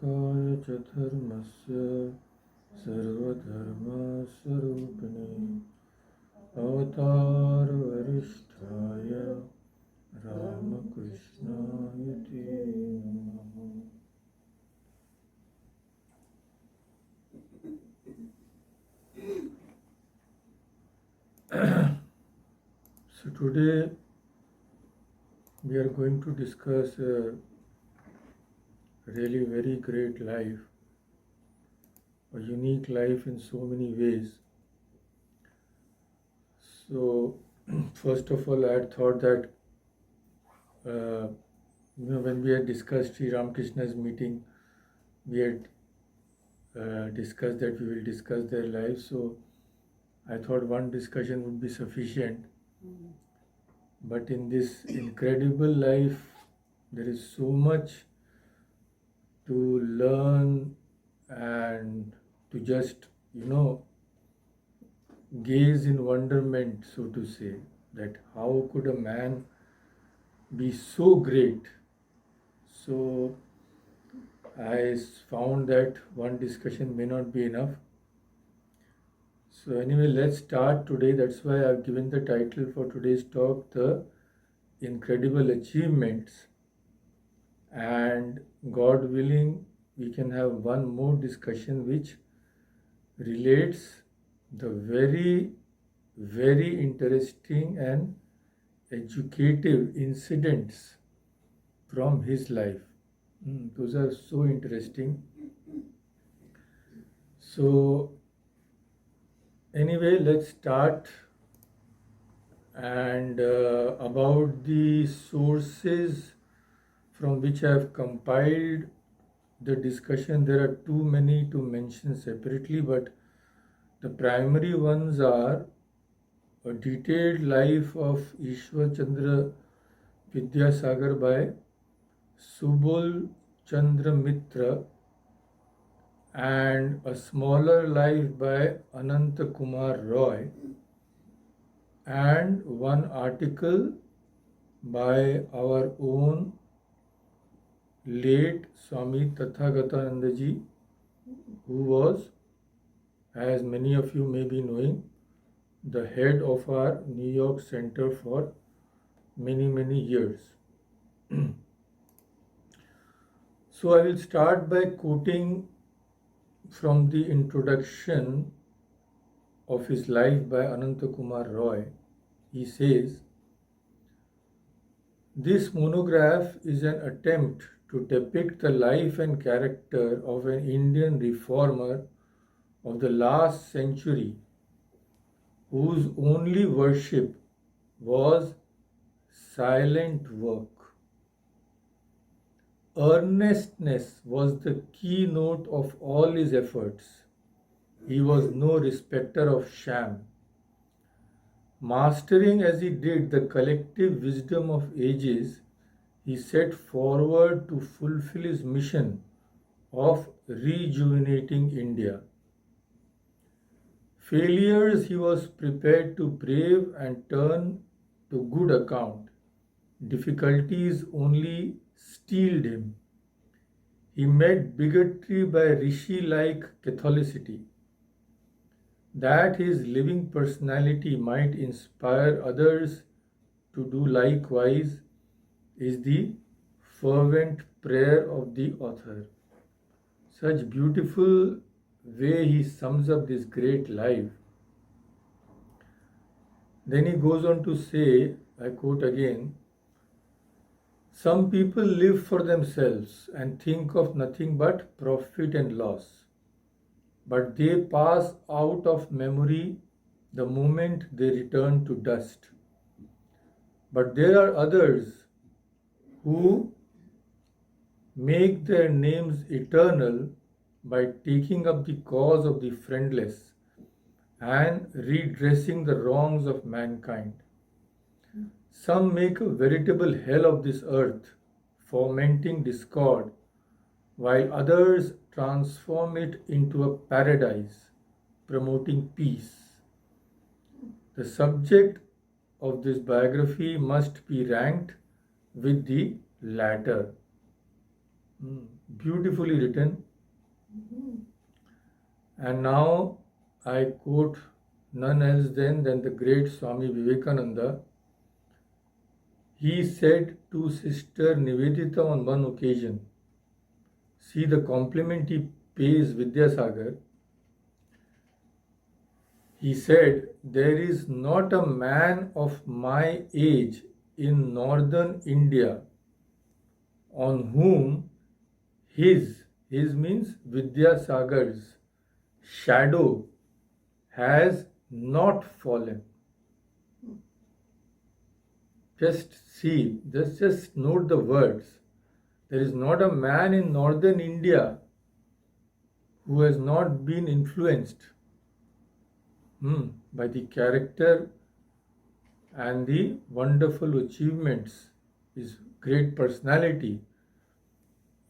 Sanghakaya cha dharmasya sarvadharmaswarupine avatar varishtaya Ramakrishnaya te namaha. So today we are going to discuss a really very great life, a unique life in so many ways. So first of all, I had thought that when we had discussed Sri Ramakrishna's meeting, we had discussed that we will discuss their lives. So I thought one discussion would be sufficient. But in this incredible life, there is so much to learn and to just, gaze in wonderment, so to say, that how could a man be so great? So I found that one discussion may not be enough. So anyway, let's start today. That's why I've given the title for today's talk, The Incredible Achievements. And God willing, we can have one more discussion which relates the very, very interesting and educative incidents from his life. Those are so interesting. So anyway, let's start. And about the sources from which I have compiled the discussion, there are too many to mention separately, but the primary ones are a detailed life of Ishwar Chandra Vidyasagar by Subal Chandra Mitra and a smaller life by Ananta Kumar Roy and one article by our own late Swami Tathagatananda ji, who was, as many of you may be knowing, the head of our New York Center for many, many years. So I will start by quoting from the introduction of his life by Ananta Kumar Roy. He says, "This monograph is an attempt to depict the life and character of an Indian reformer of the last century whose only worship was silent work. Earnestness was the keynote of all his efforts. He was no respecter of sham. Mastering as he did the collective wisdom of ages, he set forward to fulfill his mission of rejuvenating India. Failures he was prepared to brave and turn to good account. Difficulties only steeled him. He met bigotry by rishi-like Catholicity. That his living personality might inspire others to do likewise is the fervent prayer of the author." Such beautiful way he sums up this great life. Then he goes on to say, I quote again, "Some people live for themselves and think of nothing but profit and loss. But they pass out of memory the moment they return to dust. But there are others who make their names eternal by taking up the cause of the friendless and redressing the wrongs of mankind. Some make a veritable hell of this earth, fomenting discord, while others transform it into a paradise, promoting peace. The subject of this biography must be ranked with the latter." Beautifully written. And now I quote none else than the great Swami Vivekananda. He said to Sister Nivedita on one occasion, see the compliment he pays Vidyasagar. He said, there is not a man of my age in northern India on whom his means Vidyasagar's shadow has not fallen. Just see, just note the words. There is not a man in northern India who has not been influenced by the character and the wonderful achievements, his great personality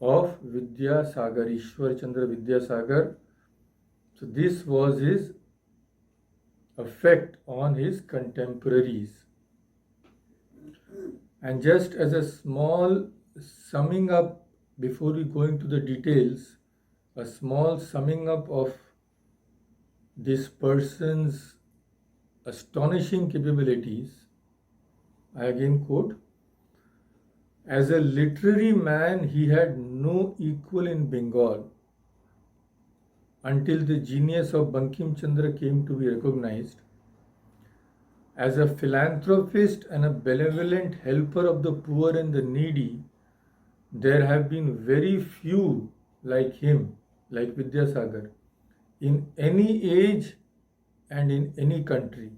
of Vidyasagar, Ishwar Chandra Vidyasagar. So this was his effect on his contemporaries. And just as a small summing up, before we go into the details, a small summing up of this person's astonishing capabilities, I again quote, as a literary man, he had no equal in Bengal until the genius of Bankim Chandra came to be recognized. As a philanthropist and a benevolent helper of the poor and the needy, there have been very few like him, like Vidyasagar, in any age and in any country.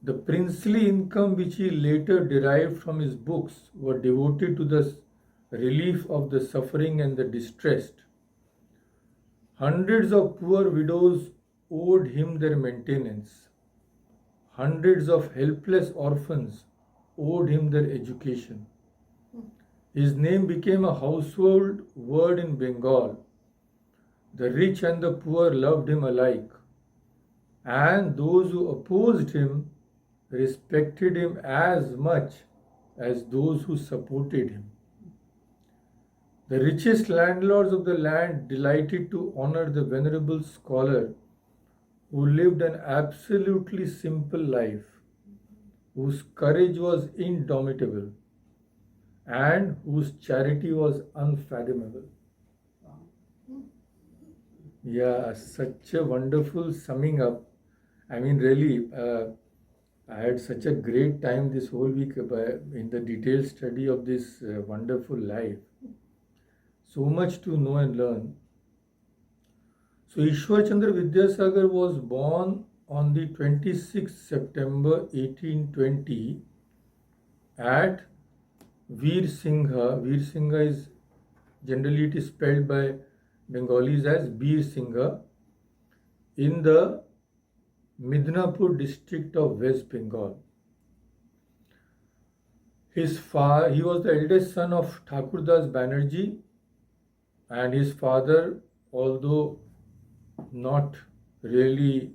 The princely income which he later derived from his books were devoted to the relief of the suffering and the distressed. Hundreds of poor widows owed him their maintenance. Hundreds of helpless orphans owed him their education. His name became a household word in Bengal. The rich and the poor loved him alike, and those who opposed him respected him as much as those who supported him. The richest landlords of the land delighted to honor the venerable scholar who lived an absolutely simple life, whose courage was indomitable, and whose charity was unfathomable. Yeah, such a wonderful summing up. I mean, really, I had such a great time this whole week in the detailed study of this wonderful life. So much to know and learn. So Ishwar Chandra Vidyasagar was born on the 26th September 1820 at Veer Singha. Veer Singha is generally it is spelled by Bengalis as Veer Singha in the Midnapur district of West Bengal. He was the eldest son of Thakurdas Banerjee, and his father, although not really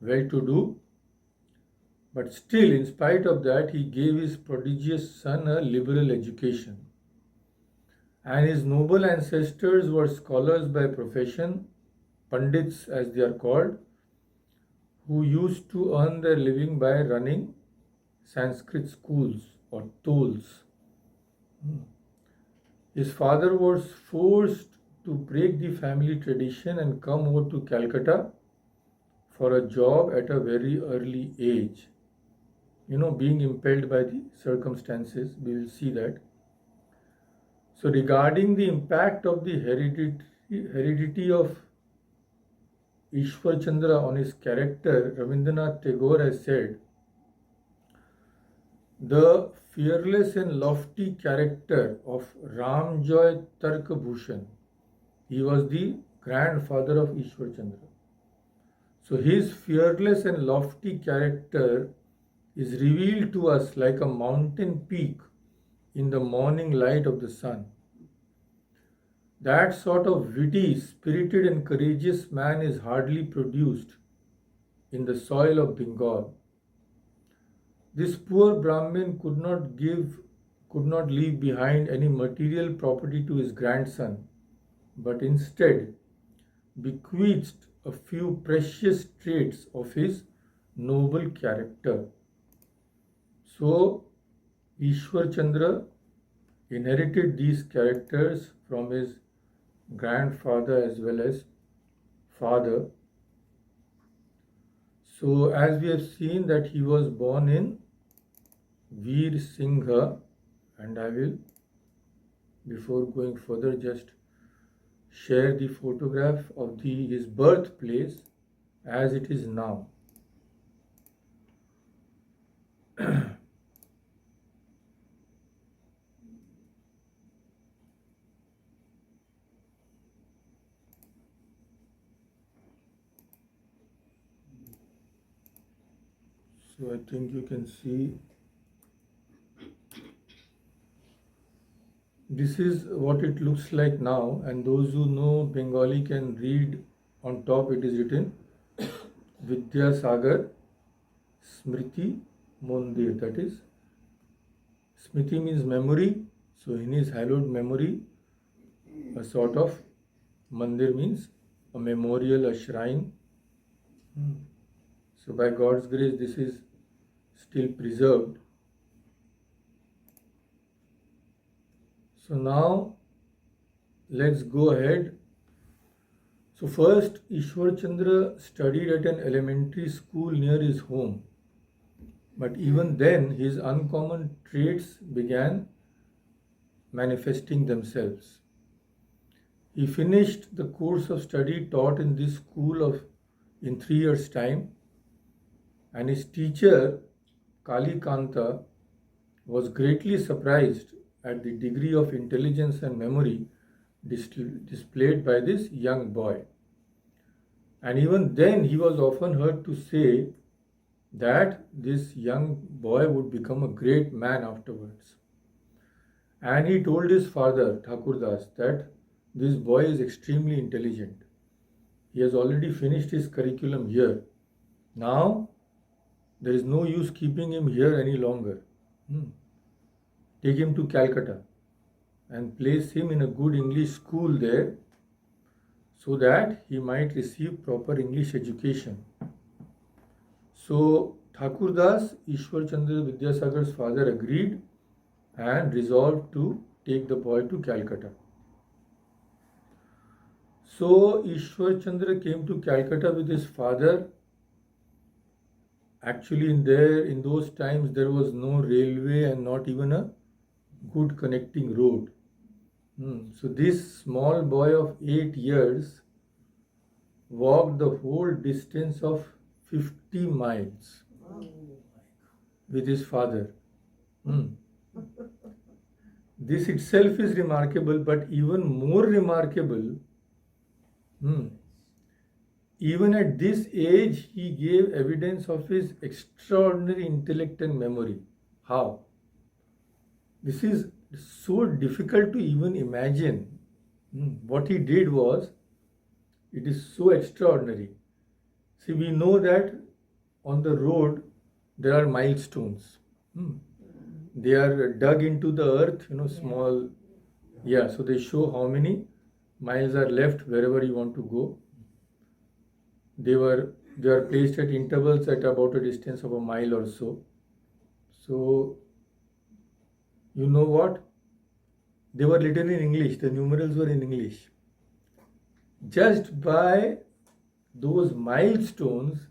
well-to-do, but still, in spite of that, he gave his prodigious son a liberal education. And his noble ancestors were scholars by profession, Pandits as they are called, who used to earn their living by running Sanskrit schools or tolls. His father was forced to break the family tradition and come over to Calcutta for a job at a very early age. Being impelled by the circumstances, we will see that. So regarding the impact of the heredity of Ishwar Chandra on his character, Rabindranath Tagore has said, the fearless and lofty character of Ramjoy Tarkabhushan, he was the grandfather of Ishwar Chandra. So his fearless and lofty character is revealed to us like a mountain peak in the morning light of the sun. That sort of witty, spirited and courageous man is hardly produced in the soil of Bengal. This poor Brahmin could not give could not leave behind any material property to his grandson, but instead bequeathed a few precious traits of his noble character. So, Ishwar Chandra inherited these characters from his grandfather as well as father. So, as we have seen that he was born in Veer Singha, and I will, before going further, just share the photograph of his birthplace as it is now. So I think you can see this is what it looks like now, and those who know Bengali can read on top. It is written Vidyasagar Smriti Mandir. That is, Smriti means memory. So in his hallowed memory, a sort of mandir means a memorial, a shrine. So by God's grace, this is still preserved. So now let's go ahead. So first, Ishwar Chandra studied at an elementary school near his home. But even then, his uncommon traits began manifesting themselves. He finished the course of study taught in this school in 3 years' time, and his teacher, Kali Kanta, was greatly surprised at the degree of intelligence and memory displayed by this young boy. And even then, he was often heard to say that this young boy would become a great man afterwards. And he told his father, Thakur Das, that this boy is extremely intelligent. He has already finished his curriculum here. Now, there is no use keeping him here any longer. Take him to Calcutta and place him in a good English school there so that he might receive proper English education. So Thakur Das, Ishwar Chandra Vidyasagar's father, agreed and resolved to take the boy to Calcutta. So Ishwar Chandra came to Calcutta with his father. Actually, in those times, there was no railway and not even a good connecting road. So this small boy of 8 years walked the whole distance of 50 miles with his father. This itself is remarkable, but even more remarkable, even at this age, he gave evidence of his extraordinary intellect and memory. How? This is so difficult to even imagine. What he did was, it is so extraordinary. See, we know that on the road there are milestones. They are dug into the earth, small. Yeah, so they show how many miles are left wherever you want to go. They are placed at intervals at about a distance of a mile or so. So, you know what? They were written in English. The numerals were in English. Just by those milestones,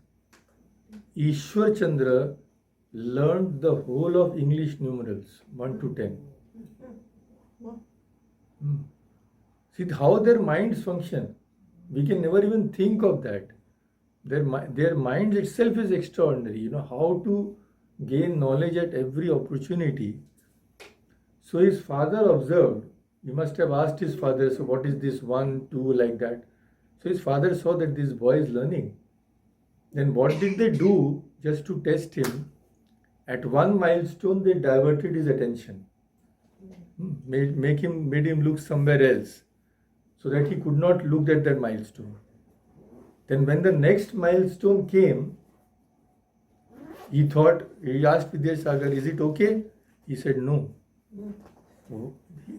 Ishwar Chandra learned the whole of English numerals, 1 to 10. See how their minds function. We can never even think of that. Their mind itself is extraordinary. How to gain knowledge at every opportunity. So his father observed. He must have asked his father, so what is this 1, 2, like that? So his father saw that this boy is learning. Then what did they do just to test him? At one milestone, they diverted his attention. Made him look somewhere else so that he could not look at that milestone. Then when the next milestone came, he asked Vidyasagar, is it okay? He said no.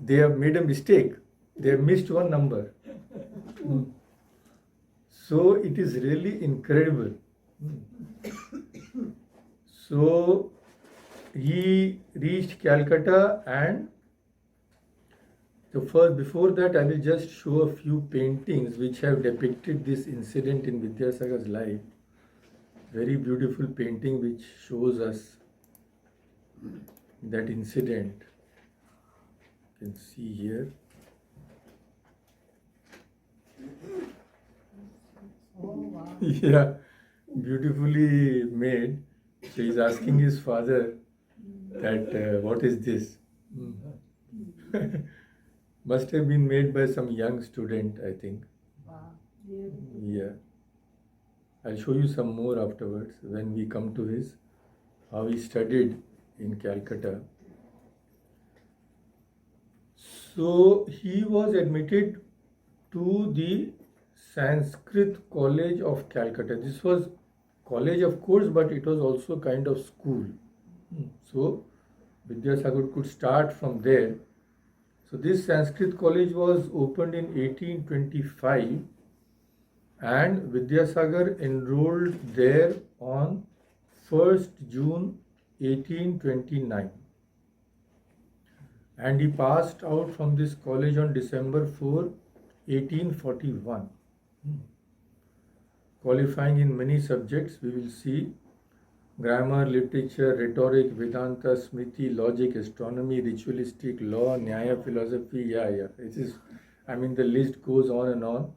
They have made a mistake. They have missed one number. So it is really incredible. So he reached Calcutta, and before that I will just show a few paintings which have depicted this incident in Vidyasagar's life. Very beautiful painting which shows us that incident. You can see here. Oh, wow. Yeah, beautifully made. So he's asking his father that what is this? Must have been made by some young student, I think. Wow. Yeah. I'll show you some more afterwards when we come to his how he studied in Calcutta. So he was admitted to the Sanskrit College of Calcutta. This was college, of course, but it was also kind of school. So Vidyasagar could start from there. So this Sanskrit college was opened in 1825, and Vidyasagar enrolled there on 1st June 1829. And he passed out from this college on December 4, 1841. Qualifying in many subjects, we will see grammar, literature, rhetoric, Vedanta, Smriti, logic, astronomy, ritualistic, law, Nyaya, philosophy. Yeah. It is, the list goes on and on.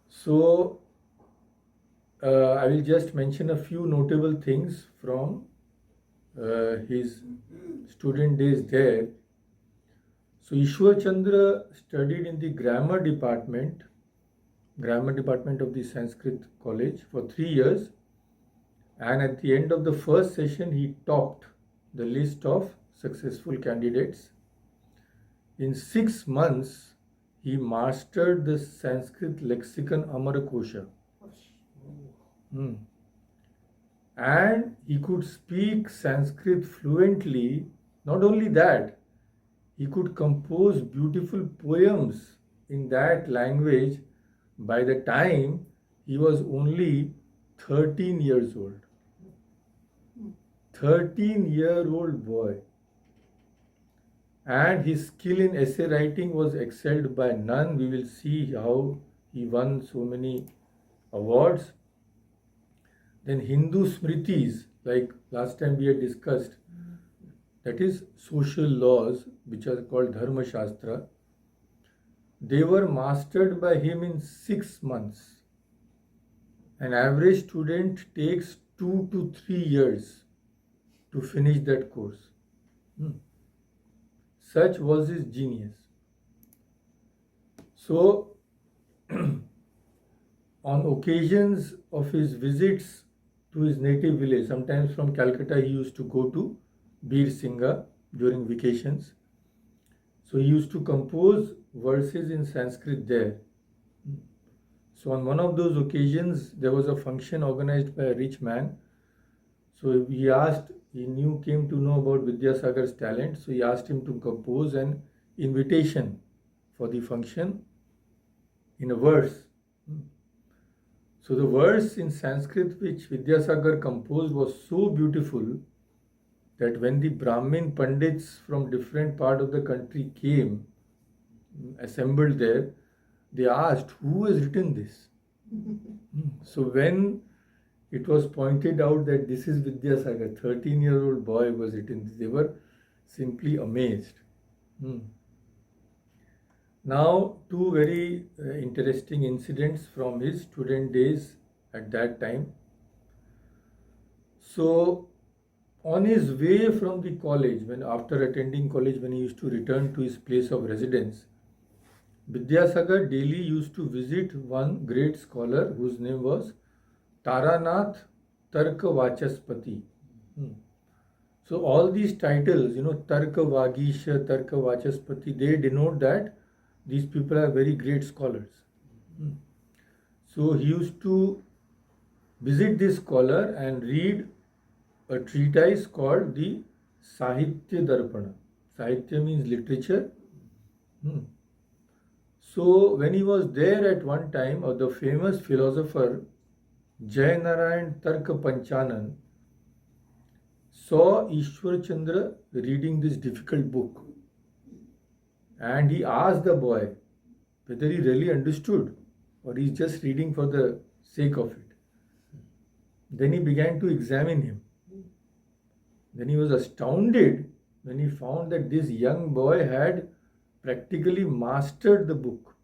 So, I will just mention a few notable things from his student days there. So, Ishwar Chandra studied in the grammar department of the Sanskrit College for 3 years. And at the end of the first session, he topped the list of successful candidates. In 6 months, he mastered the Sanskrit lexicon Amarakosha. And he could speak Sanskrit fluently. Not only that, he could compose beautiful poems in that language by the time he was only 13 years old. 13-year-old boy. And his skill in essay writing was excelled by none. We will see how he won so many awards. Then Hindu Smritis, like last time we had discussed, that is social laws, which are called Dharma Shastra, they were mastered by him in 6 months. An average student takes 2 to 3 years to finish that course. Such was his genius. So, on occasions of his visits to his native village, sometimes from Calcutta he used to go to Bir Singha during vacations. So he used to compose verses in Sanskrit there. So on one of those occasions, there was a function organized by a rich man. So came to know about Vidyasagar's talent. So he asked him to compose an invitation for the function in a verse. So the verse in Sanskrit which Vidyasagar composed was so beautiful that when the Brahmin Pandits from different part of the country came, assembled there, they asked, who has written this? So when it was pointed out that this is Vidyasagar, 13-year-old boy was written this, they were simply amazed. Now, two very interesting incidents from his student days at that time. So, on his way from the college, after attending college, when he used to return to his place of residence, Vidyasagar daily used to visit one great scholar whose name was Taranath Tarka Vachaspati. So all these titles, Tarka Vagisha, Tarka Vachaspati, they denote that these people are very great scholars. So he used to visit this scholar and read a treatise called the Sahitya Darpana. Sahitya means literature. Hmm. So when he was there at one time, the famous philosopher Jayanarayan Tarka Panchanan saw Ishwar Chandra reading this difficult book, and he asked the boy whether he really understood or he's just reading for the sake of it. Then he began to examine him. Then he was astounded when he found that this young boy had practically mastered the book.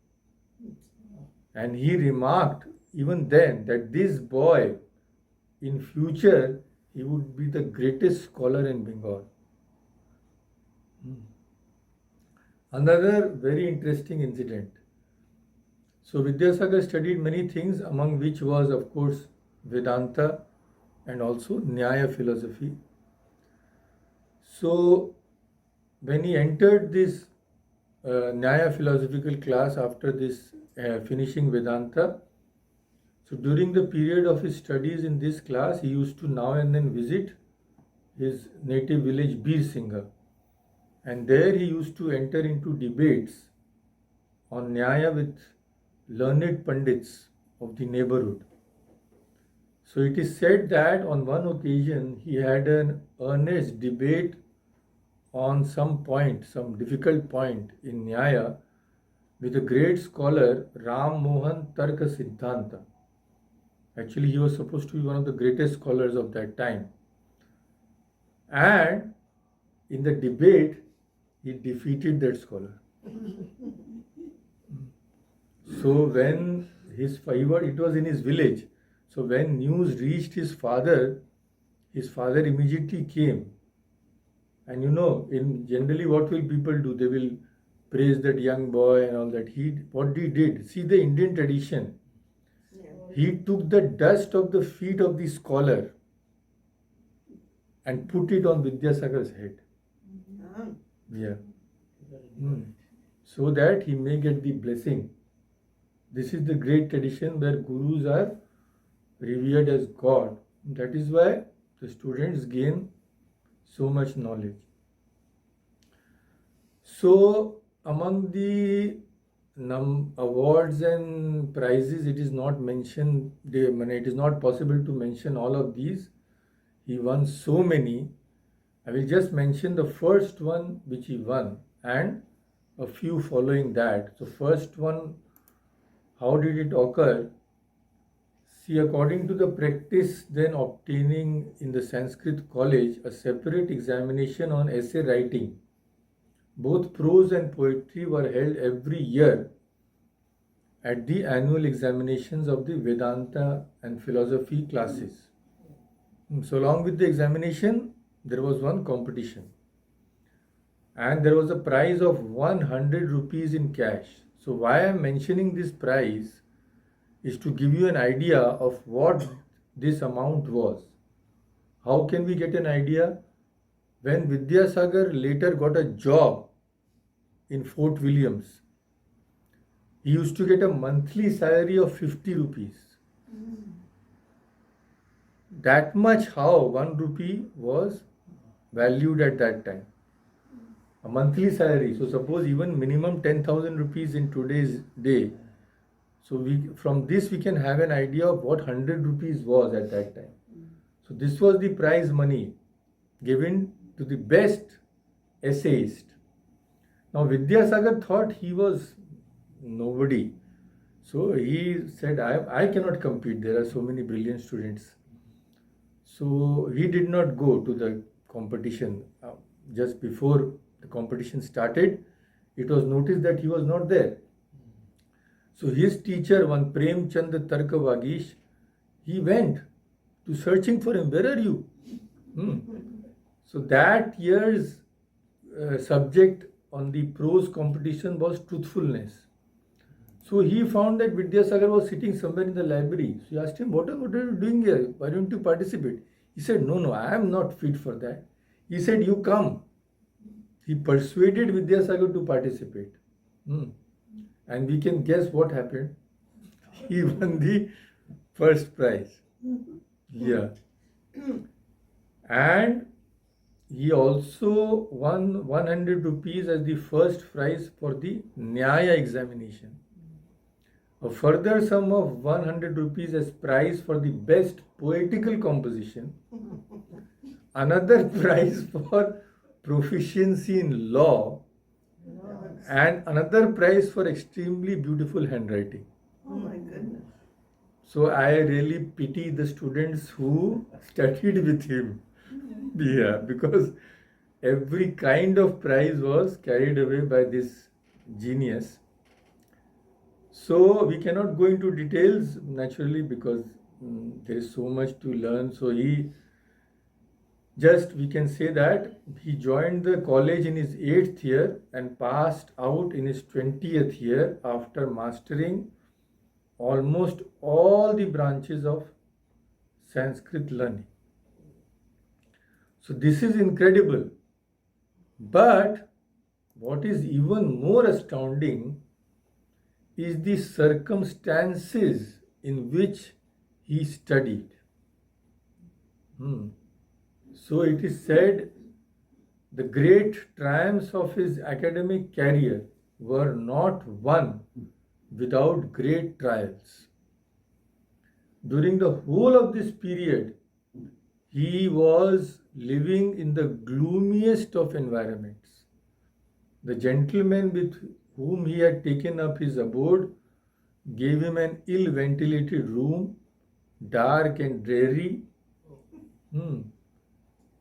And he remarked even then that this boy, in future, he would be the greatest scholar in Bengal. Another very interesting incident. So Vidyasagar studied many things, among which was, of course, Vedanta and also Nyaya philosophy. So when he entered this Nyaya philosophical class after this finishing Vedanta, so during the period of his studies in this class, he used to now and then visit his native village Bir Singha, and there he used to enter into debates on Nyaya with learned Pandits of the neighborhood. So it is said that on one occasion he had an earnest debate on some point, some difficult point in Nyaya with a great scholar Ram Mohan Tarka Siddhanta. Actually, he was supposed to be one of the greatest scholars of that time. And in the debate, he defeated that scholar. So when it was in his village. So when news reached his father immediately came. And in generally what will people do? They will praise that young boy and all that. What he did, see the Indian tradition. He took the dust of the feet of the scholar and put it on Vidyasagar's head. Yeah. So that he may get the blessing. This is the great tradition where gurus are revered as God. That is why the students gain so much knowledge. So among the awards and prizes, it is not mentioned, it is not possible to mention all of these. He won so many. I will just mention the first one which he won and a few following that. So first one, how did it occur? See, according to the practice then obtaining in the Sanskrit college a separate examination on essay writing, both prose and poetry were held every year at the annual examinations of the Vedanta and philosophy classes. So along with the examination, there was one competition. And there was a prize of 100 rupees in cash. So why I am mentioning this prize is to give you an idea of what this amount was. How can we get an idea? When Vidyasagar later got a job in Fort Williams, he used to get a monthly salary of 50 rupees. That much how 1 rupee was valued at that time. A monthly salary. So suppose even minimum 10,000 rupees in today's day. So from this we can have an idea of what 100 rupees was at that time. So this was the prize money given to the best essayist. Now Vidyasagar thought he was nobody. So he said, I cannot compete. There are so many brilliant students. So he did not go to the competition. Just before the competition started, it was noticed that he was not there. So his teacher, one Prem Chand Tarka Vagish, he went to searching for him. Where are you? So that year's subject on the prose competition was truthfulness. So he found that Vidyasagar was sitting somewhere in the library. So he asked him, what are you doing here? Why don't you participate? He said, no, I am not fit for that. He said, you come. He persuaded Vidyasagar to participate. And we can guess what happened. He won the first prize. Yeah. And he also won 100 rupees as the first prize for the Nyaya examination. A further sum of 100 rupees as prize for the best poetical composition. Another prize for proficiency in law, and another prize for extremely beautiful handwriting. Oh my goodness. So I really pity the students who studied with him. Yeah, because every kind of prize was carried away by this genius. So we cannot go into details naturally because there is so much to learn. So we can say that he joined the college in his 8th year and passed out in his 20th year after mastering almost all the branches of Sanskrit learning. So this is incredible. But what is even more astounding is the circumstances in which he studied. So it is said the great triumphs of his academic career were not won without great trials. During the whole of this period, he was living in the gloomiest of environments. The gentleman with whom he had taken up his abode gave him an ill-ventilated room, dark and dreary.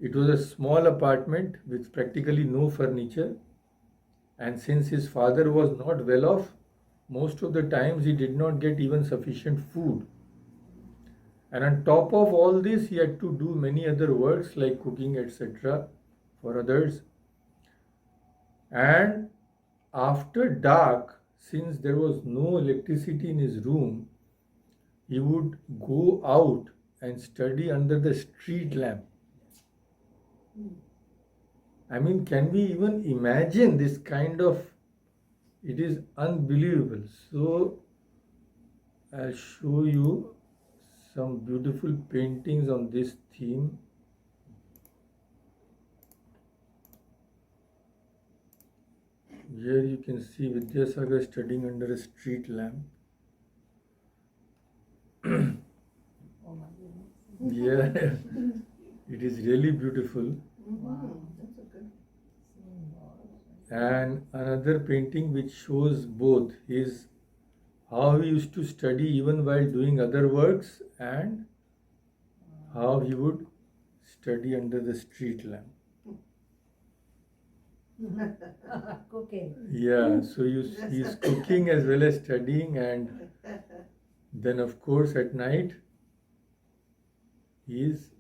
It was a small apartment with practically no furniture, and since his father was not well off, most of the times he did not get even sufficient food. And on top of all this, he had to do many other works like cooking, etc., for others. And after dark, since there was no electricity in his room, he would go out and study under the street lamp. I mean, can we even imagine this kind of? It is unbelievable. So, I'll show you some beautiful paintings on this theme. Here you can see Vidyasagar studying under a street lamp. Oh my goodness. Yeah, it is really beautiful. Wow, that's a good. And another painting which shows both his how he used to study even while doing other works and how he would study under the street lamp. Cooking. Yeah, so he's cooking as well as studying, and then of course at night he is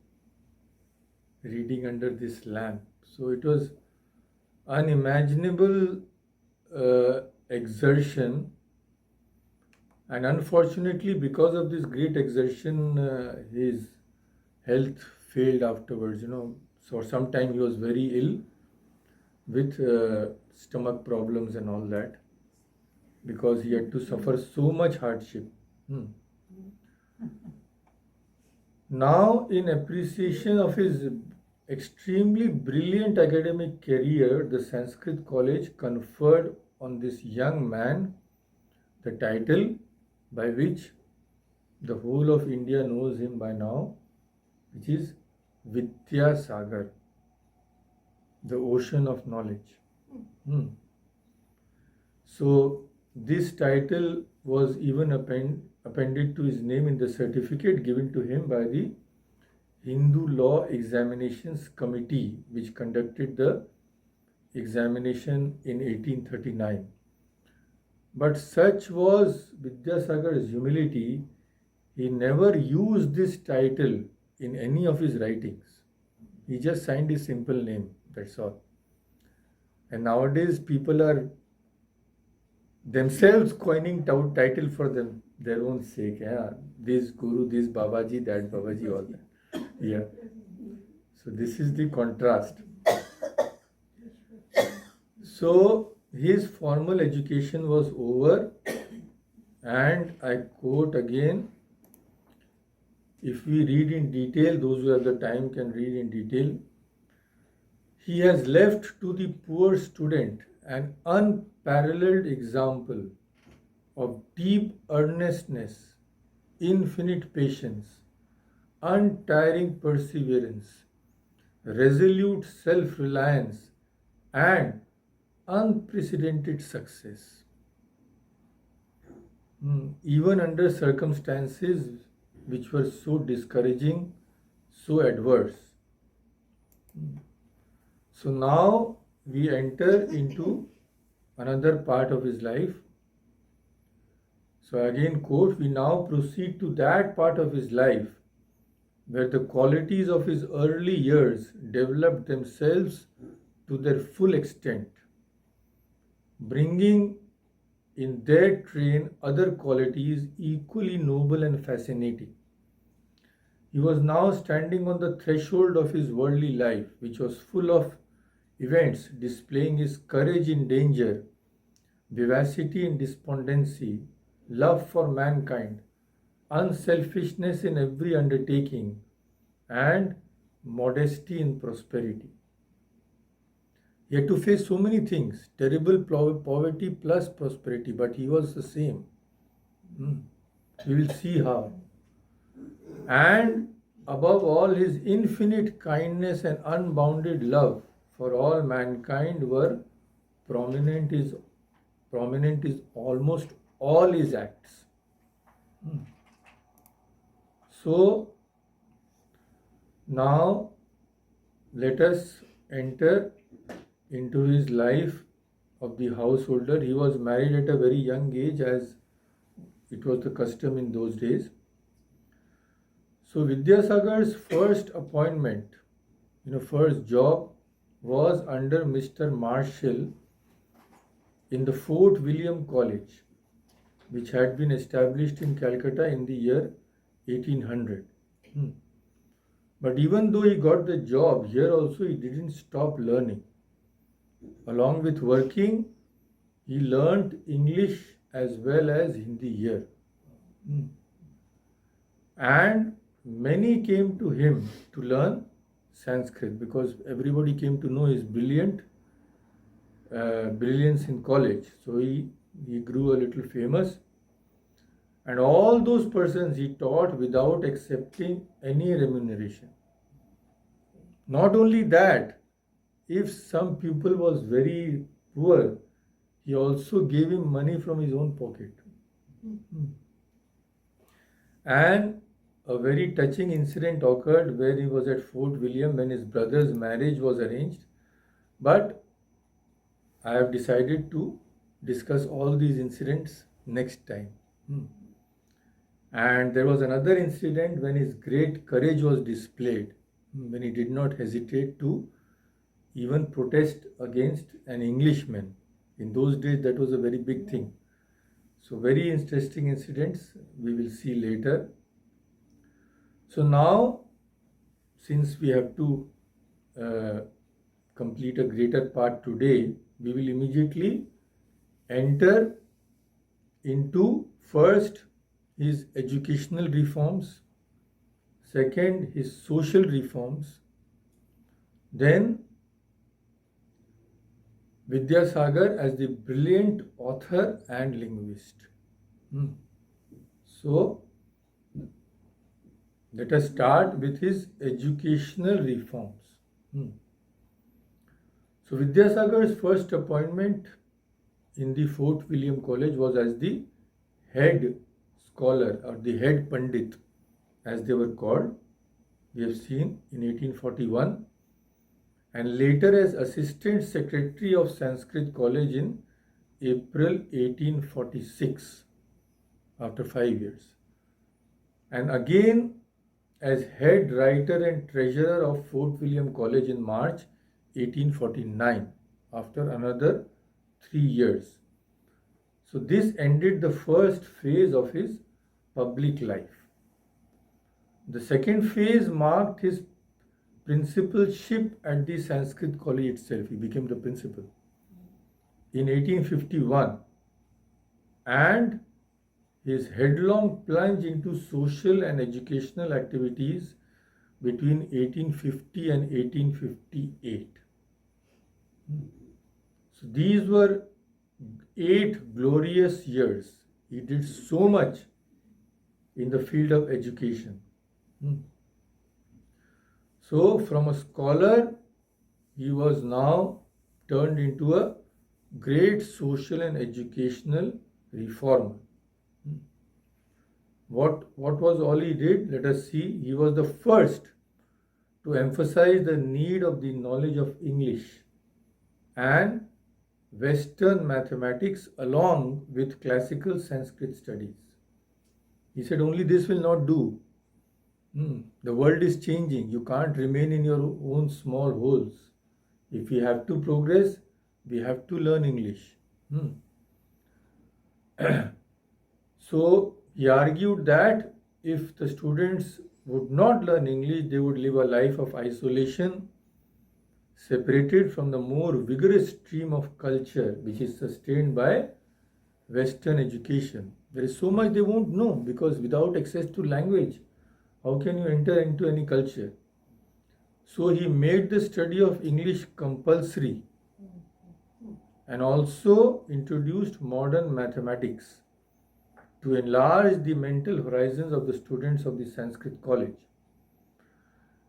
reading under this lamp. So it was unimaginable exertion, and unfortunately because of this great exertion his health failed afterwards. So sometime he was very ill with stomach problems and all that because he had to suffer so much hardship. Now, in appreciation of his extremely brilliant academic career, the Sanskrit College conferred on this young man the title by which the whole of India knows him by now, which is Vidyasagar, the ocean of knowledge. So this title was even appended to his name in the certificate given to him by the Hindu Law Examinations Committee, which conducted the examination in 1839. But such was Vidyasagar's humility, he never used this title in any of his writings. He just signed his simple name, that's all. And nowadays people are themselves coining title for them, their own sake. Yeah, this Guru, this Babaji, that Babaji, all that. Yeah. So this is the contrast. So his formal education was over, and I quote again, if we read in detail, those who have the time can read in detail. He has left to the poor student an unparalleled example of deep earnestness, infinite patience, untiring perseverance, resolute self reliance, and unprecedented success. Even under circumstances which were so discouraging, so adverse. So now we enter into another part of his life. So again, quote, we now proceed to that part of his life where the qualities of his early years developed themselves to their full extent, bringing in their train other qualities equally noble and fascinating. He was now standing on the threshold of his worldly life, which was full of events displaying his courage in danger, vivacity in despondency, love for mankind, unselfishness in every undertaking, and modesty in prosperity. He had to face so many things, terrible poverty plus prosperity, but he was the same. We will see how. And above all, his infinite kindness and unbounded love for all mankind were prominent is almost all his acts. So now let us enter into his life of the householder. He was married at a very young age, as it was the custom in those days. So Vidyasagar's first appointment, first job was under Mr. Marshall in the Fort William College, which had been established in Calcutta in the year 1800. But even though he got the job, here also he didn't stop learning. Along with working, he learnt English as well as Hindi here. And many came to him to learn Sanskrit because everybody came to know his brilliance in college. So he grew a little famous. And all those persons he taught without accepting any remuneration. Not only that, if some pupil was very poor, he also gave him money from his own pocket. And a very touching incident occurred where he was at Fort William when his brother's marriage was arranged. But I have decided to discuss all these incidents next time. And there was another incident when his great courage was displayed, when he did not hesitate to even protest against an Englishman. In those days, that was a very big thing. So very interesting incidents we will see later. So now, since we have to complete a greater part today, we will immediately enter into first his educational reforms, second his social reforms, then Vidyasagar as the brilliant author and linguist. So let us start with his educational reforms. So Vidyasagar's first appointment in the Fort William College was as the head scholar or the head Pandit, as they were called. We have seen in 1841, and later as assistant secretary of Sanskrit College in April 1846, after 5 years, and again as head writer and treasurer of Fort William College in March 1849, after another 3 years. So this ended the first phase of his public life. The second phase marked his principalship at the Sanskrit College itself. He became the principal in 1851, and his headlong plunge into social and educational activities between 1850 and 1858. So these were 8 glorious years. He did so much in the field of education. So from a scholar, he was now turned into a great social and educational reformer. What was all he did? Let us see. He was the first to emphasize the need of the knowledge of English and Western mathematics along with classical Sanskrit studies. He said only this will not do. The world is changing. You can't remain in your own small holes. If we have to progress, we have to learn English. So he argued that if the students would not learn English, they would live a life of isolation, separated from the more vigorous stream of culture which is sustained by Western education. There is so much they won't know, because without access to language, how can you enter into any culture? So he made the study of English compulsory and also introduced modern mathematics to enlarge the mental horizons of the students of the Sanskrit college.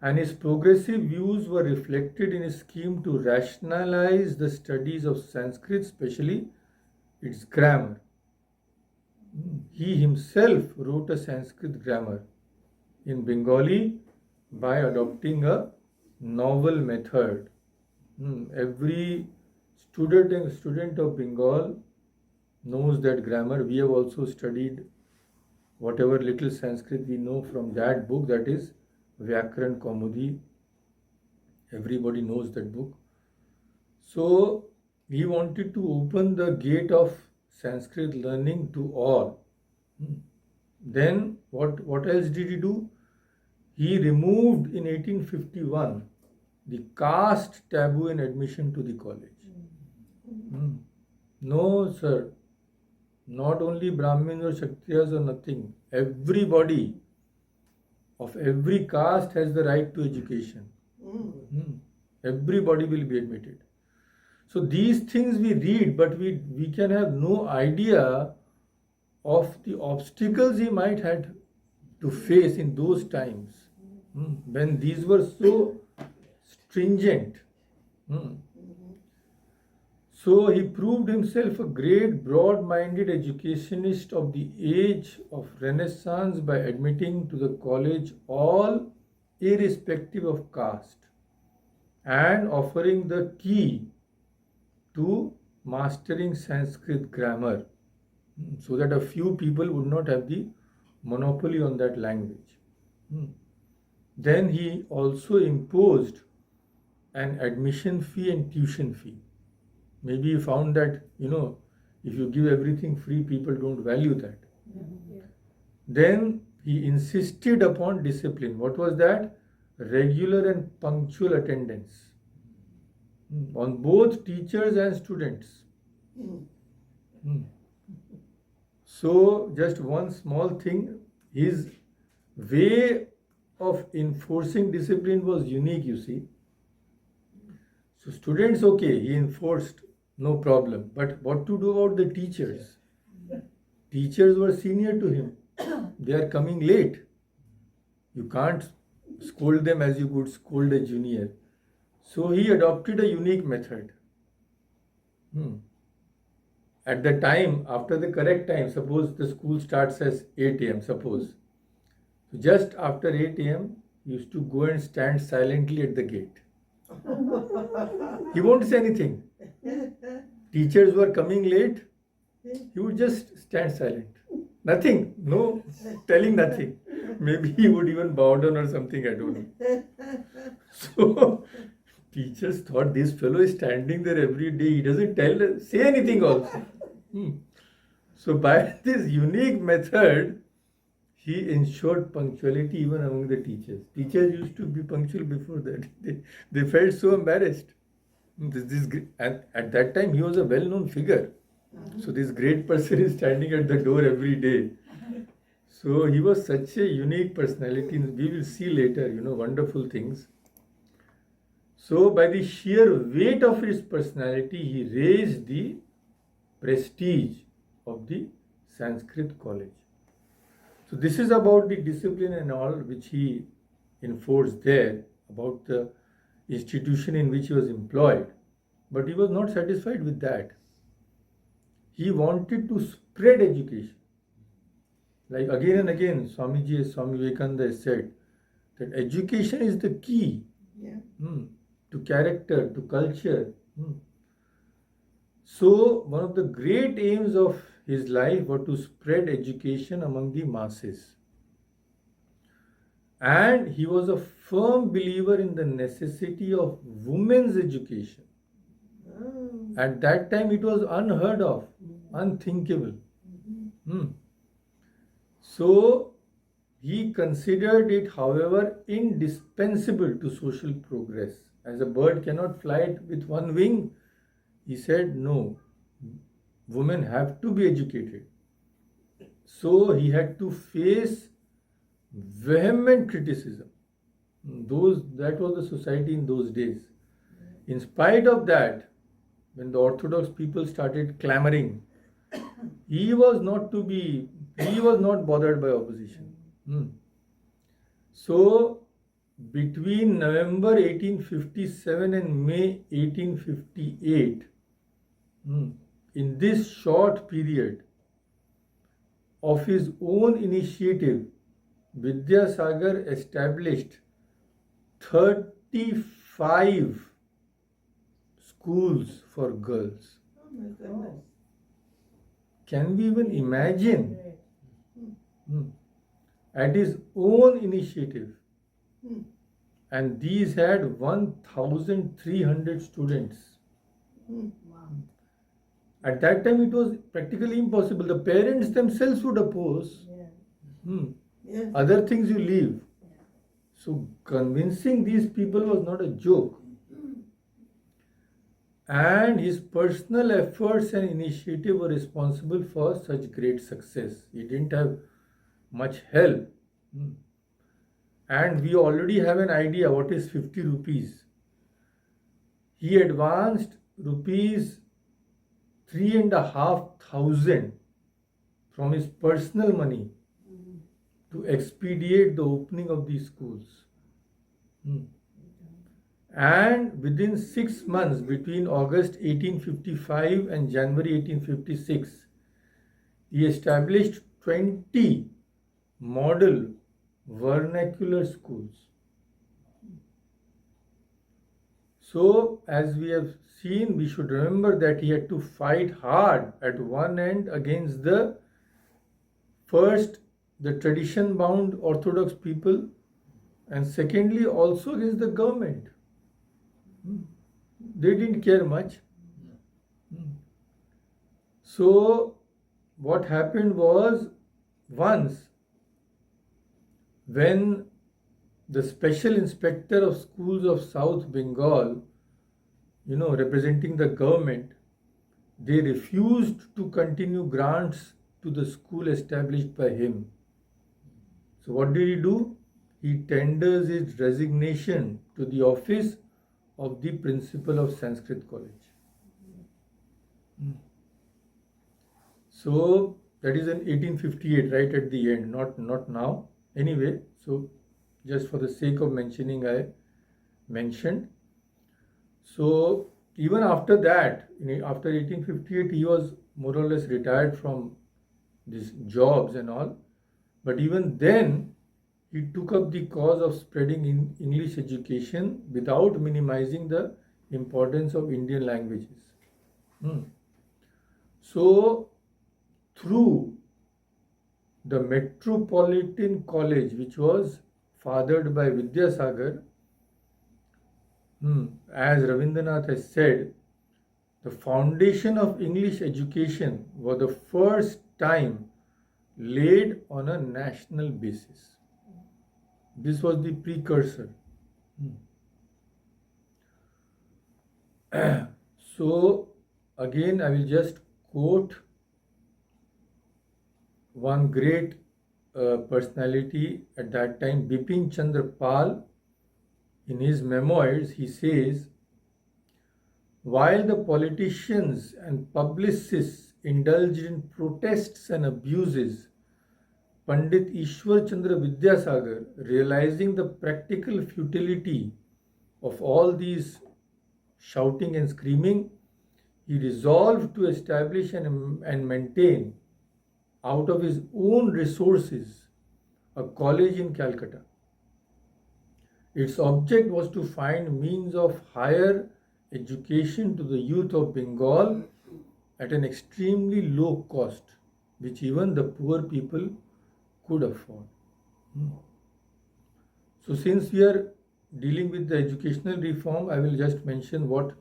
And his progressive views were reflected in his scheme to rationalize the studies of Sanskrit, especially its grammar. He himself wrote a Sanskrit grammar in Bengali by adopting a novel method. Every student of Bengal knows that grammar. We have also studied whatever little Sanskrit we know from that book, that is Vyakaran Kaumudi. Everybody knows that book. So he wanted to open the gate of Sanskrit learning to all. Then what else did he do? He removed in 1851 the caste taboo in admission to the college. No, sir. Not only Brahmins or Kshatriyas or nothing. Everybody of every caste has the right to education. Everybody will be admitted. So these things we read, but we can have no idea of the obstacles he might have to face in those times when these were so stringent. So he proved himself a great broad-minded educationist of the age of Renaissance by admitting to the college all irrespective of caste and offering the key to mastering Sanskrit grammar so that a few people would not have the monopoly on that language. Then he also imposed an admission fee and tuition fee. Maybe he found that, if you give everything free, people don't value that. Then he insisted upon discipline. What was that? Regular and punctual attendance on both teachers and students. So, just one small thing, his way of enforcing discipline was unique, you see. So, students, okay, he enforced, no problem. But what to do about the teachers? Teachers were senior to him. They are coming late. You can't scold them as you would scold a junior. So he adopted a unique method. At the time, after the correct time, suppose the school starts as 8 a.m., suppose. So just after 8 a.m., he used to go and stand silently at the gate. He won't say anything. Teachers were coming late, he would just stand silent. Nothing, no telling nothing. Maybe he would even bow down or something, I don't know. So teachers thought this fellow is standing there every day, he doesn't say anything also. So by this unique method, he ensured punctuality even among the teachers. Teachers used to be punctual before that. They felt so embarrassed. At that time, he was a well-known figure. So this great person is standing at the door every day. So he was such a unique personality. We will see later, wonderful things. So, by the sheer weight of his personality, he raised the prestige of the Sanskrit college. So, this is about the discipline and all which he enforced there, about the institution in which he was employed. But he was not satisfied with that. He wanted to spread education. Like again and again, Swami Vivekananda has said that education is the key Yeah. to character, to culture. So, one of the great aims of his life was to spread education among the masses. And he was a firm believer in the necessity of women's education. Oh. At that time, it was unheard of, unthinkable. So, he considered it, however, indispensable to social progress. As a bird cannot fly with one wing, he said, no, women have to be educated. So, he had to face vehement criticism. That was the society in those days. In spite of that, when the Orthodox people started clamoring, he was not bothered by opposition. So, between November 1857 and May 1858, in this short period, of his own initiative, Vidyasagar established 35 schools for girls. Oh my goodness. Can we even imagine? Great. At his own initiative. Hmm. And these had 1,300 students. Wow. At that time, it was practically impossible. The parents themselves would oppose. Yeah. Yes. Other things you leave. So, convincing these people was not a joke. And his personal efforts and initiative were responsible for such great success. He didn't have much help. And we already have an idea what is 50 rupees. He advanced rupees 3,500 from his personal money to expedite the opening of these schools. And within 6 months, between August 1855 and January 1856, he established 20 model vernacular schools. So, as we have seen, we should remember that he had to fight hard at one end against the tradition bound Orthodox people, and secondly also against the government. They didn't care much. So, what happened was, once when the special inspector of schools of South Bengal, representing the government, they refused to continue grants to the school established by him. So what did he do? He tenders his resignation to the office of the principal of Sanskrit college. So that is in 1858, right at the end, not now. Anyway, so just for the sake of mentioning, I mentioned. So even after that, after 1858, he was more or less retired from these jobs and all. But even then, he took up the cause of spreading English education without minimizing the importance of Indian languages. So, through the Metropolitan College, which was fathered by Vidyasagar, as Ravindranath has said, the foundation of English education was the first time laid on a national basis. This was the precursor. So, again, I will just quote one great personality at that time, Bipin Chandra Pal, In his memoirs, he says, while the politicians and publicists indulged in protests and abuses, Pandit Ishwar Chandra Vidyasagar, realizing the practical futility of all these shouting and screaming, he resolved to establish and maintain, out of his own resources, a college in Calcutta. Its object was to find means of higher education to the youth of Bengal at an extremely low cost, which even the poor people could afford. So, since we are dealing with the educational reform, I will just mention what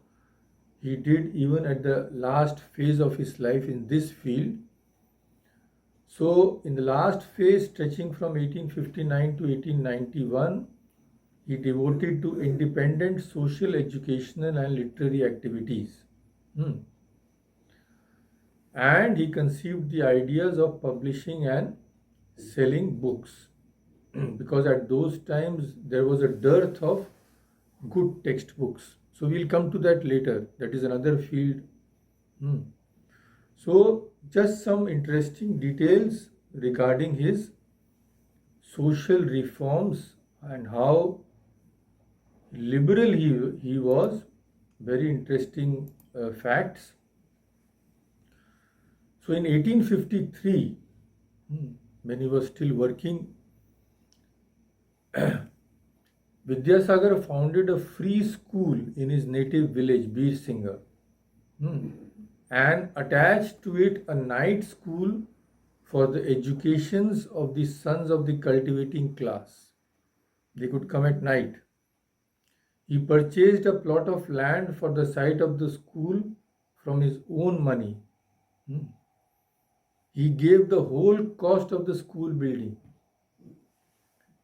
he did even at the last phase of his life in this field. So, in the last phase, stretching from 1859 to 1891, he devoted to independent social, educational, and literary activities. And he conceived the ideas of publishing and selling books because at those times there was a dearth of good textbooks. So we'll come to that later. That is another field. So just some interesting details regarding his social reforms and how liberal he was. Very interesting facts. So in 1853, when he was still working, Vidyasagar founded a free school in his native village, Bir Singha, and attached to it a night school for the educations of the sons of the cultivating class. They could come at night. He purchased a plot of land for the site of the school from his own money. He gave the whole cost of the school building.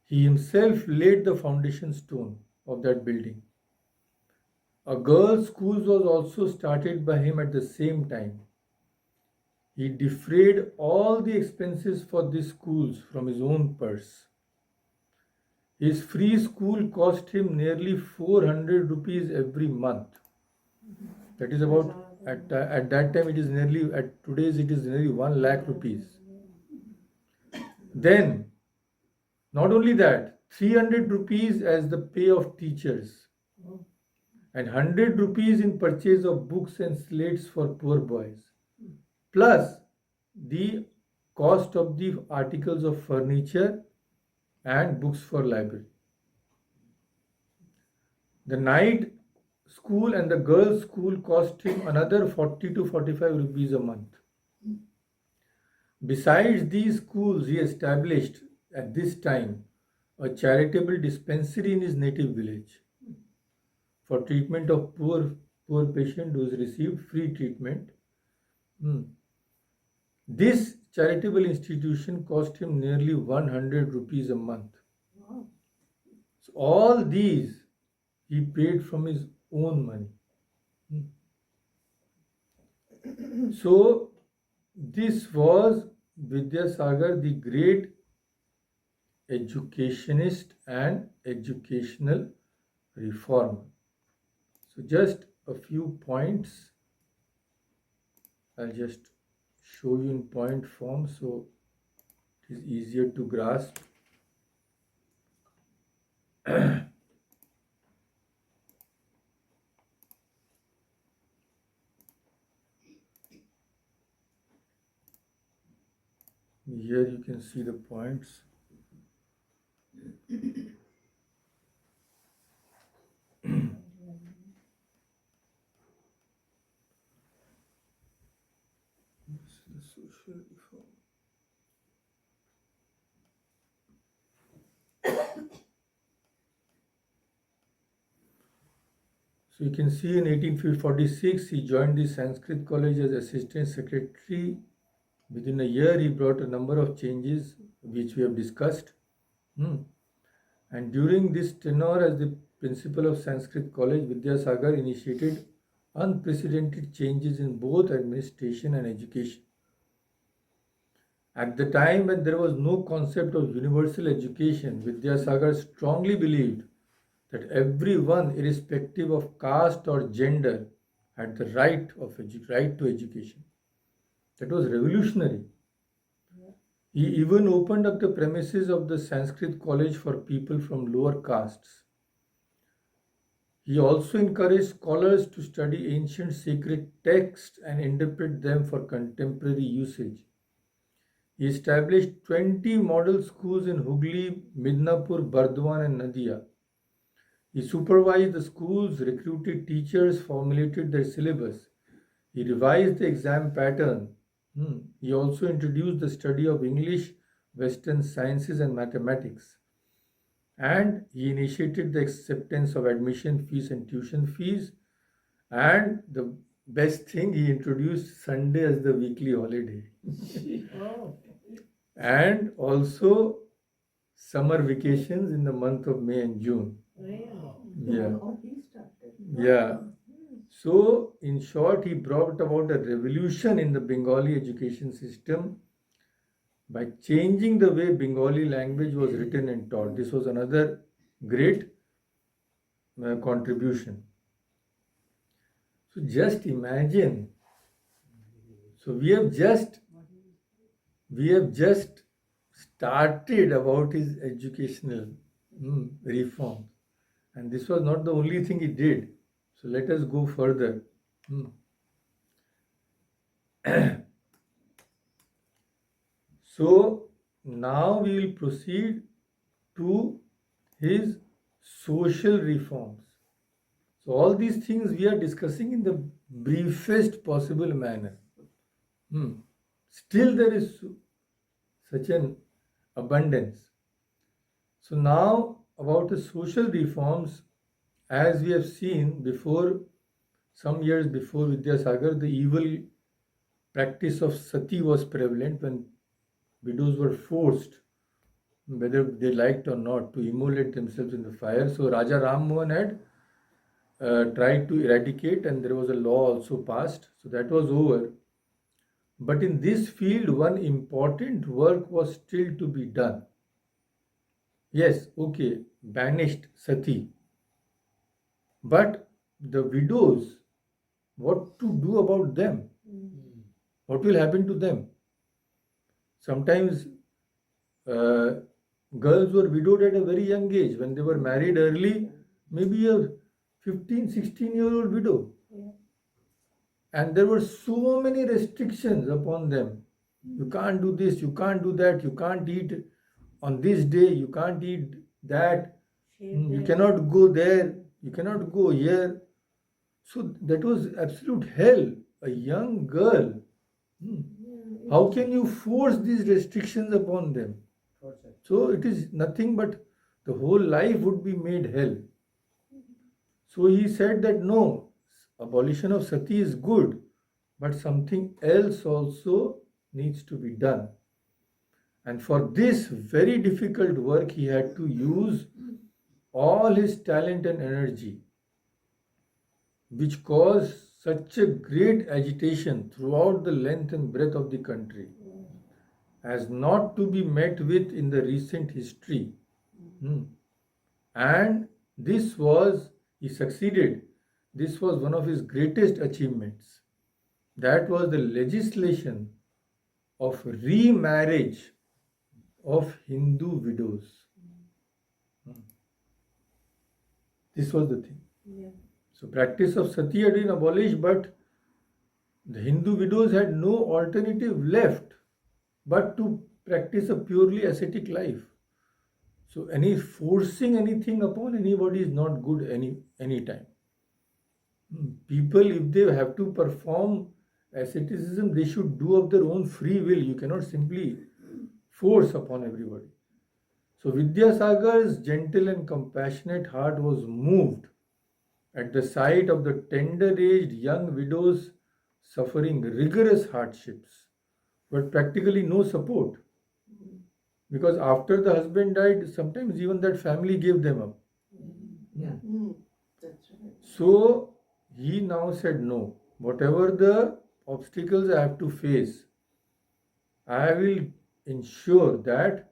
He himself laid the foundation stone of that building. A girls' school was also started by him at the same time. He defrayed all the expenses for these schools from his own purse. His free school cost him nearly 400 rupees every month. That is about, at that time it is nearly, at today's it is nearly 1 lakh rupees. Then, not only that, 300 rupees as the pay of teachers and 100 rupees in purchase of books and slates for poor boys, plus the cost of the articles of furniture and books for library. The night school and the girls' school cost him another 40 to 45 rupees a month. Besides these schools, he established at this time a charitable dispensary in his native village for treatment of poor patient who has received free treatment. This charitable institution cost him nearly 100 rupees a month. So all these he paid from his own money. So this was Vidyasagar, the great educationist and educational reformer. So just a few points. I'll just show you in point form so it is easier to grasp. Here you can see the points. This is the social reform. So you can see in 1846 he joined the Sanskrit College as assistant secretary. Within a year he brought a number of changes which we have discussed. And during this tenure as the principal of Sanskrit College, Vidyasagar initiated unprecedented changes in both administration and education. At the time when there was no concept of universal education, Vidyasagar strongly believed that everyone, irrespective of caste or gender, had the right to education. That was revolutionary. He even opened up the premises of the Sanskrit college for people from lower castes. He also encouraged scholars to study ancient sacred texts and interpret them for contemporary usage. He established 20 model schools in Hooghly, Midnapur, Burdwan, and Nadia. He supervised the schools, recruited teachers, formulated their syllabus. He revised the exam pattern. He also introduced the study of English, Western sciences, and mathematics. And he initiated the acceptance of admission fees and tuition fees. And the best thing, he introduced Sunday as the weekly holiday. Oh. And also summer vacations in the month of May and June. Really? Yeah. How he started. Yeah. So, in short, he brought about a revolution in the Bengali education system by changing the way Bengali language was written and taught. This was another great contribution. So, just imagine. So, we have just started about his educational reforms, and this was not the only thing he did. So let us go further. So now we will proceed to his social reforms. So all these things we are discussing in the briefest possible manner. Still there is such an abundance. So now about the social reforms, as we have seen before, some years before Vidyasagar, the evil practice of sati was prevalent when widows were forced, whether they liked or not, to immolate themselves in the fire. So Raja Ram Mohan had tried to eradicate, and there was a law also passed. So that was over. But in this field, one important work was still to be done. Yes, okay, banished sati. But the widows, what to do about them? What will happen to them? Sometimes girls were widowed at a very young age. When they were married early, maybe a 15, 16-year-old widow. Yeah. And there were so many restrictions upon them. You can't do this, you can't do that, you can't eat on this day, you can't eat that, you cannot go there, you cannot go here. So that was absolute hell. A young girl. How can you force these restrictions upon them? So it is nothing but the whole life would be made hell. So he said that no, abolition of sati is good, but something else also needs to be done. And for this very difficult work, he had to use all his talent and energy, which caused such a great agitation throughout the length and breadth of the country, as not to be met with in the recent history. And he succeeded. This was one of his greatest achievements. That was the legislation of remarriage of Hindu widows. This was the thing. Yeah. So practice of sati had been abolished, but the Hindu widows had no alternative left but to practice a purely ascetic life. So any forcing anything upon anybody is not good any time. People, if they have to perform asceticism, they should do of their own free will. You cannot simply force upon everybody. So Vidyasagar's gentle and compassionate heart was moved at the sight of the tender-aged young widows suffering rigorous hardships, but practically no support. Because after the husband died, sometimes even that family gave them up. Yeah. That's right. So he now said, no, whatever the obstacles I have to face, I will ensure that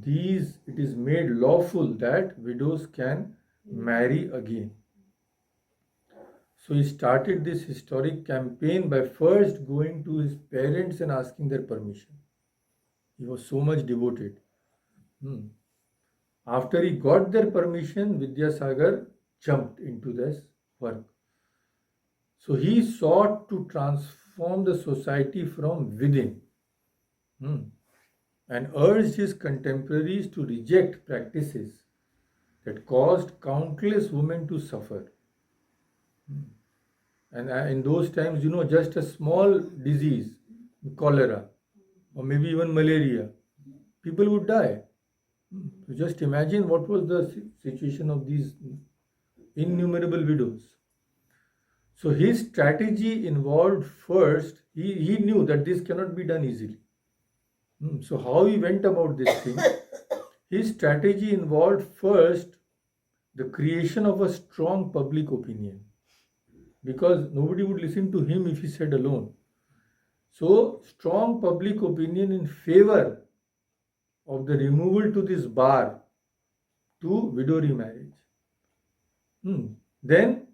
it is made lawful that widows can marry again. So he started this historic campaign by first going to his parents and asking their permission. He was so much devoted. Hmm. After he got their permission, Vidyasagar jumped into this work. So he sought to transform the society from within, hmm, and urged his contemporaries to reject practices that caused countless women to suffer. And in those times, just a small disease, cholera, or maybe even malaria, people would die. So just imagine what was the situation of these innumerable widows. So his strategy involved first, he knew that this cannot be done easily. So how he went about this thing? His strategy involved first the creation of a strong public opinion, because nobody would listen to him if he said alone. So strong public opinion in favor of the removal to this bar to widow remarriage. Then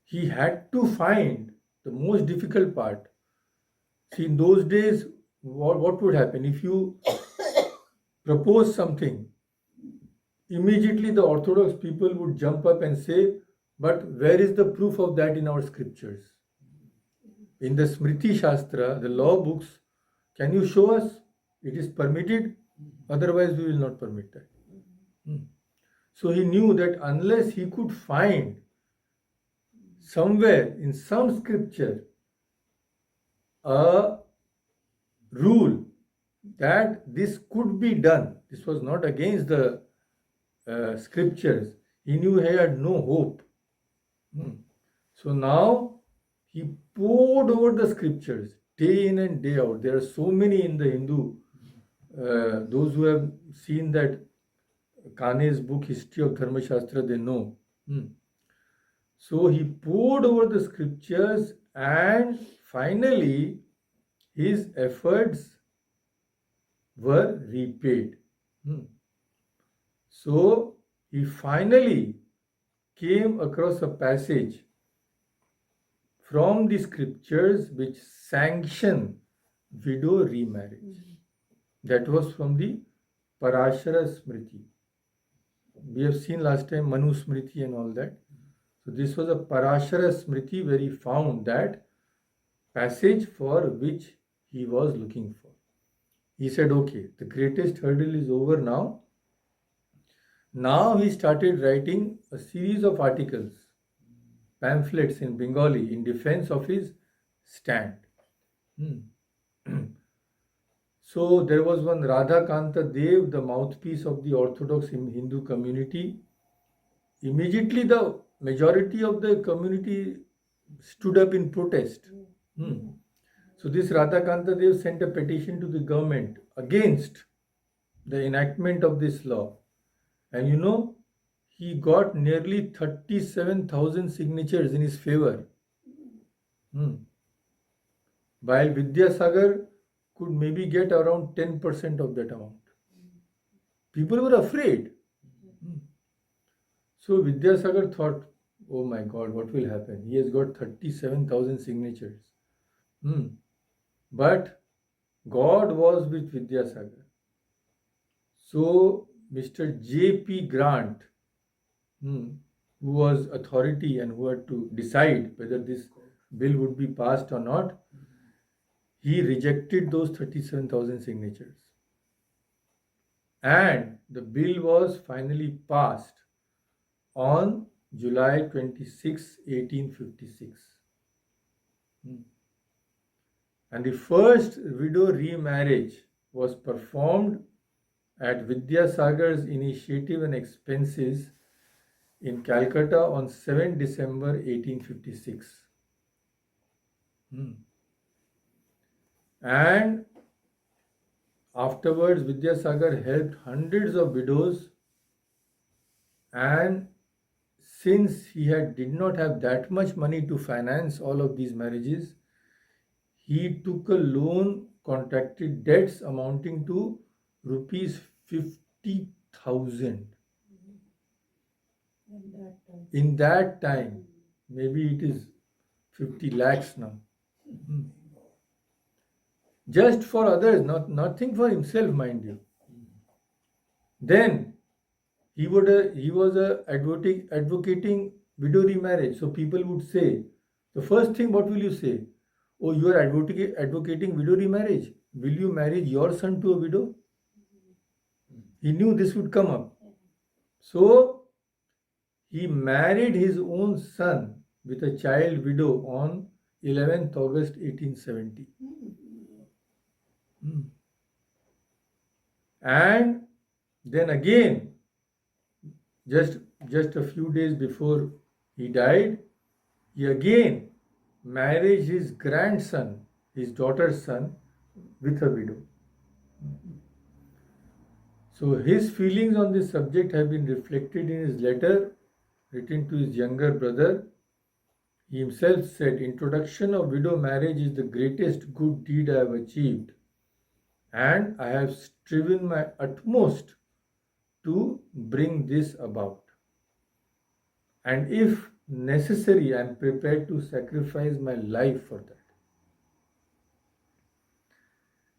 he had to find the most difficult part. See, in those days, what would happen if you propose something? Immediately, the Orthodox people would jump up and say, "But where is the proof of that in our scriptures? In the Smriti Shastra, the law books, can you show us it is permitted? Otherwise, we will not permit that." So he knew that unless he could find somewhere in some scripture a rule that this could be done, this was not against the scriptures, he knew he had no hope. So now he pored over the scriptures day in and day out. There are so many in the Hindu. Those who have seen that Kane's book, History of Dharma Shastra, they know. So he pored over the scriptures, and finally his efforts were repaid. So he finally came across a passage from the scriptures which sanction widow remarriage. That was from the Parashara Smriti. We have seen last time Manu Smriti and all that. So this was a Parashara Smriti where he found that passage for which he was looking for. He said, okay, the greatest hurdle is over now. Now he started writing a series of articles, pamphlets in Bengali in defense of his stand. So there was one Radha Kanta Dev, the mouthpiece of the Orthodox Hindu community. Immediately the majority of the community stood up in protest. So this Radha Kanta Dev sent a petition to the government against the enactment of this law. And he got nearly 37,000 signatures in his favor. While Vidyasagar could maybe get around 10% of that amount. People were afraid. So Vidyasagar thought, oh my God, what will happen? He has got 37,000 signatures. But God was with Vidyasagar. So Mr. J.P. Grant, who was authority and who had to decide whether this bill would be passed or not, he rejected those 37,000 signatures. And the bill was finally passed on July 26, 1856. And the first widow remarriage was performed at Vidyasagar's initiative and expenses in Calcutta on 7 December 1856. And afterwards, Vidyasagar helped hundreds of widows, and since he did not have that much money to finance all of these marriages, he took a loan, contracted debts amounting to rupees 50,000. And that time. In that time, maybe it is 50 lakhs now. Just for others, nothing for himself, mind you. Then he was advocating widow remarriage. So people would say, the first thing, what will you say? Oh, you are advocating widow remarriage. Will you marry your son to a widow? He knew this would come up. So he married his own son with a child widow on 11th August 1870. And then again, just a few days before he died, he again married his grandson, his daughter's son, with a widow. So his feelings on this subject have been reflected in his letter written to his younger brother. He himself said, "Introduction of widow marriage is the greatest good deed I have achieved, and I have striven my utmost to bring this about. And if necessary, I am prepared to sacrifice my life for that."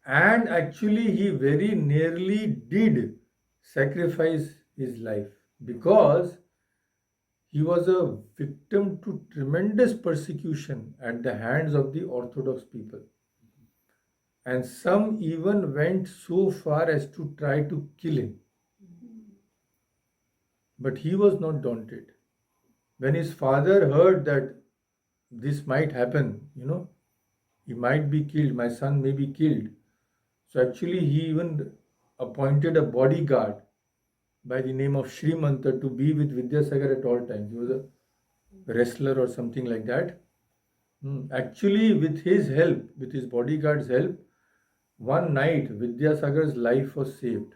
And actually, he very nearly did sacrifice his life, because he was a victim to tremendous persecution at the hands of the Orthodox people. And some even went so far as to try to kill him. But he was not daunted. When his father heard that this might happen, he might be killed, my son may be killed. So actually, he even appointed a bodyguard by the name of Srimanta to be with Vidyasagar at all times. He was a wrestler or something like that. Actually, with his help, with his bodyguard's help, one night Vidyasagar's life was saved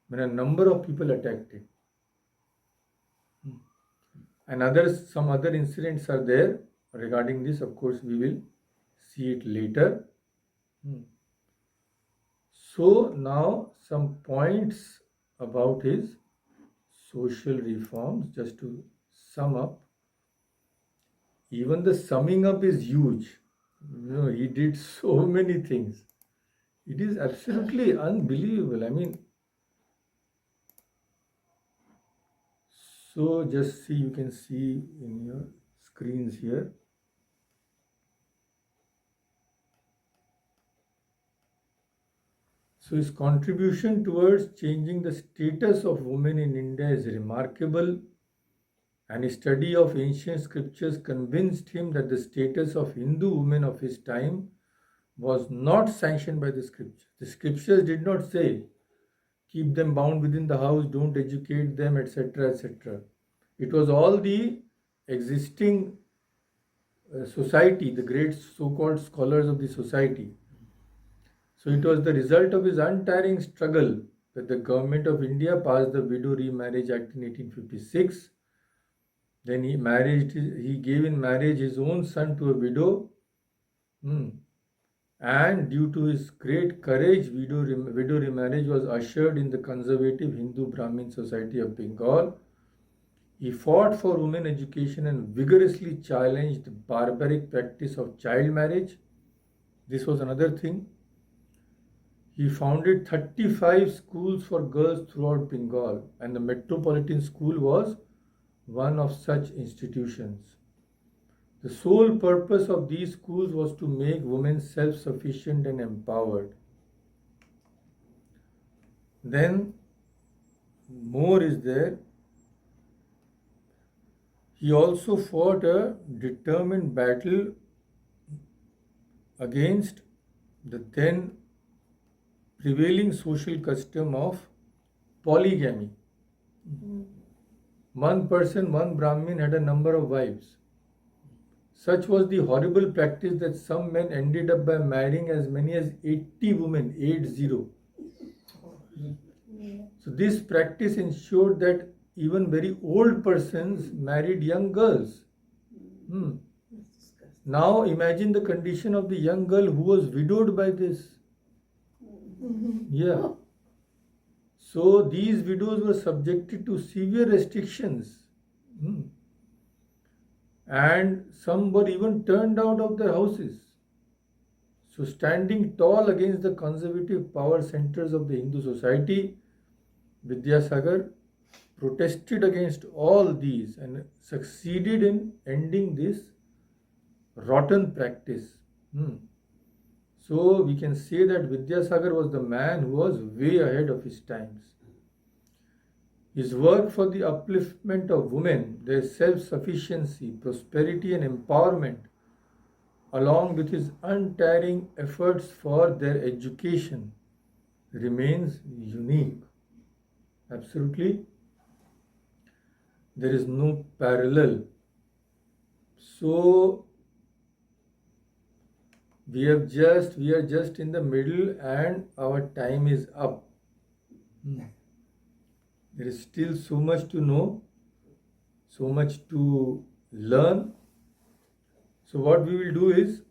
when a number of people attacked him. And some other incidents are there regarding this. Of course, we will see it later. So now some points about his social reforms, just to sum up. Even the summing up is huge. He did so many things. It is absolutely unbelievable. So just see, you can see in your screens here. So his contribution towards changing the status of women in India is remarkable, and his study of ancient scriptures convinced him that the status of Hindu women of his time was not sanctioned by the scriptures. The scriptures did not say, keep them bound within the house, don't educate them, etc., etc. It was all the existing society, the great so-called scholars of the society. So it was the result of his untiring struggle that the government of India passed the Widow Remarriage Act in 1856. Then he gave in marriage his own son to a widow. And due to his great courage, widow remarriage was ushered in the conservative Hindu Brahmin society of Bengal. He fought for women education and vigorously challenged the barbaric practice of child marriage. This was another thing. He founded 35 schools for girls throughout Bengal, and the Metropolitan School was one of such institutions. The sole purpose of these schools was to make women self-sufficient and empowered. Then, more is there. He also fought a determined battle against the then prevailing social custom of polygamy. One person, one Brahmin had a number of wives. Such was the horrible practice that some men ended up by marrying as many as 80 women, 80. So this practice ensured that even very old persons married young girls. Now imagine the condition of the young girl who was widowed by this. Yeah. So these widows were subjected to severe restrictions. Hmm. And some were even turned out of their houses. So, standing tall against the conservative power centers of the Hindu society, Vidyasagar protested against all these and succeeded in ending this rotten practice. Hmm. So, we can say that Vidyasagar was the man who was way ahead of his times. His work for the upliftment of women, their self sufficiency, prosperity, and empowerment, along with his untiring efforts for their education, remains unique. Absolutely, there is no parallel. So we are just in the middle and our time is up. There is still so much to know, so much to learn. So what we will do is,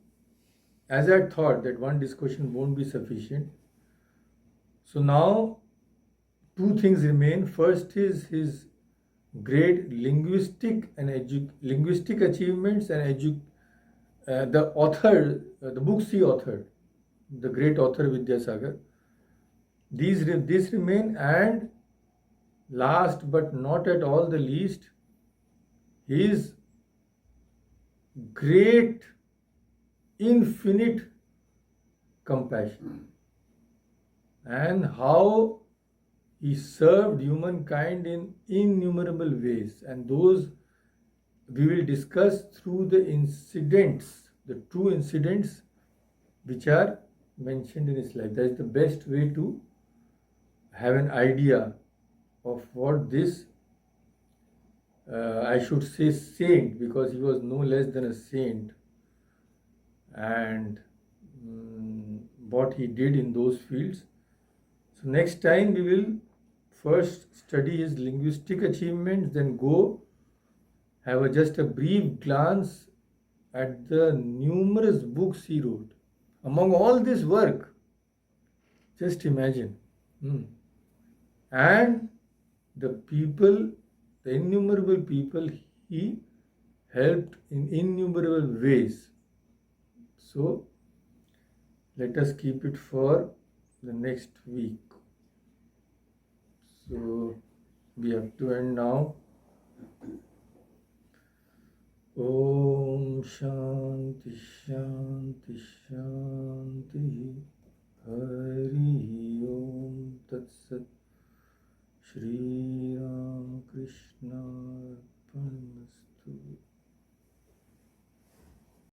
as I thought that one discussion won't be sufficient. So now two things remain. First is his great linguistic achievements and the books he authored, the great author Vidyasagar. These remain, and last but not at all the least, his great, infinite compassion and how he served humankind in innumerable ways, and those we will discuss through the incidents, the true incidents which are mentioned in his life. That is the best way to have an idea of what this, I should say, saint, because he was no less than a saint, and what he did in those fields. So, next time we will first study his linguistic achievements, then go have just a brief glance at the numerous books he wrote. Among all this work, just imagine. And the people, the innumerable people he helped in innumerable ways. So, let us keep it for the next week. So, we have to end now. Om Shanti Shanti Shanti Hari Om Tat Sat Shri Ram Krishna Arpanastu.